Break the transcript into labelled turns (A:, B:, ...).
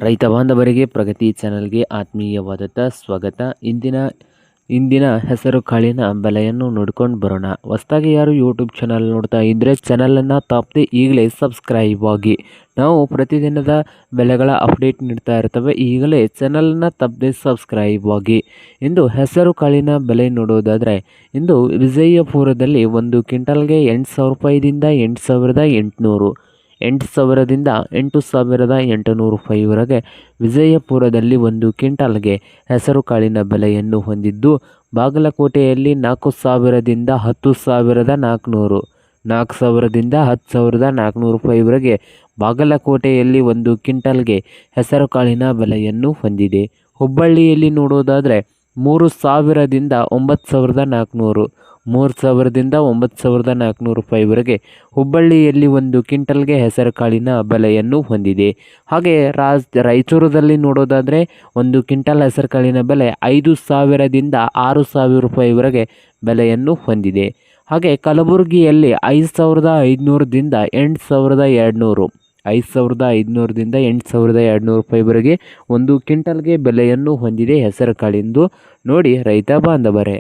A: ರೈತ ಬಾಂಧವರಿಗೆ ಪ್ರಗತಿ ಚಾನಲ್ಗೆ ಆತ್ಮೀಯವಾದಂಥ ಸ್ವಾಗತ. ಇಂದಿನ ಹೆಸರು ಕಾಳಿನ ಬೆಲೆಯನ್ನು ನೋಡ್ಕೊಂಡು ಬರೋಣ. ಹೊಸದಾಗಿ ಯಾರು ಯೂಟ್ಯೂಬ್ ಚಾನಲ್ ನೋಡ್ತಾ ಇದ್ದರೆ ಚಾನಲನ್ನು ತಪ್ಪದೆ ಈಗಲೇ ಸಬ್ಸ್ಕ್ರೈಬ್ ಆಗಿ. ನಾವು ಪ್ರತಿದಿನದ ಬೆಲೆಗಳ ಅಪ್ಡೇಟ್ ನೀಡ್ತಾ ಇರ್ತವೆ. ಈಗಲೇ ಚಾನಲನ್ನು ತಪ್ಪದೆ ಸಬ್ಸ್ಕ್ರೈಬ್ ಆಗಿ. ಇಂದು ಹೆಸರು ಕಾಳಿನ ಬೆಲೆ ನೋಡೋದಾದರೆ, ಇಂದು ವಿಜಯಪುರದಲ್ಲಿ 1 ಕ್ವಿಂಟಲ್ಗೆ 8,000 ರೂಪಾಯಿದಿಂದ 8,800, 8,000ದಿಂದ 8,800 ರೂಪಾಯಿವರೆಗೆ ವಿಜಯಪುರದಲ್ಲಿ 1 ಕ್ವಿಂಟಲ್ಗೆ ಹೆಸರು ಕಾಳಿನ ಬೆಲೆಯನ್ನು ಹೊಂದಿದ್ದು, ಬಾಗಲಕೋಟೆಯಲ್ಲಿ 4,000ದಿಂದ 10,400, 4,000ದಿಂದ 10,400 ರೂಪಾಯಿವರೆಗೆ ಬಾಗಲಕೋಟೆಯಲ್ಲಿ 1 ಕ್ವಿಂಟಲ್ಗೆ ಹೆಸರು ಕಾಳಿನ ಬೆಲೆಯನ್ನು ಹೊಂದಿದೆ. ಹುಬ್ಬಳ್ಳಿಯಲ್ಲಿ ನೋಡೋದಾದರೆ 3,000ದಿಂದ 9,400, 3,000ದಿಂದ 9,400 ರೂಪಾಯಿವರೆಗೆ ಹುಬ್ಬಳ್ಳಿಯಲ್ಲಿ 1 ಕ್ವಿಂಟಲ್ಗೆ ಹೆಸರು ಕಾಳಿನ ಬೆಲೆಯನ್ನು ಹೊಂದಿದೆ. ಹಾಗೆ ರಾಯಚೂರದಲ್ಲಿ ನೋಡೋದಾದರೆ 1 ಕ್ವಿಂಟಲ್ ಹೆಸರು ಕಾಳಿನ ಬೆಲೆ 5,000ದಿಂದ 6,000 ರೂಪಾಯಿವರೆಗೆ ಬೆಲೆಯನ್ನು ಹೊಂದಿದೆ. ಹಾಗೆ ಕಲಬುರಗಿಯಲ್ಲಿ 5,500ದಿಂದ 8,200, 5,500ದಿಂದ 8,200 ರೂಪಾಯಿವರೆಗೆ 1 ಕ್ವಿಂಟಲ್ಗೆ ಬೆಲೆಯನ್ನು ಹೊಂದಿದೆ ಹೆಸರು ಕಾಳಿಂದು. ನೋಡಿ ರೈತ ಬಾಂಧವರೇ.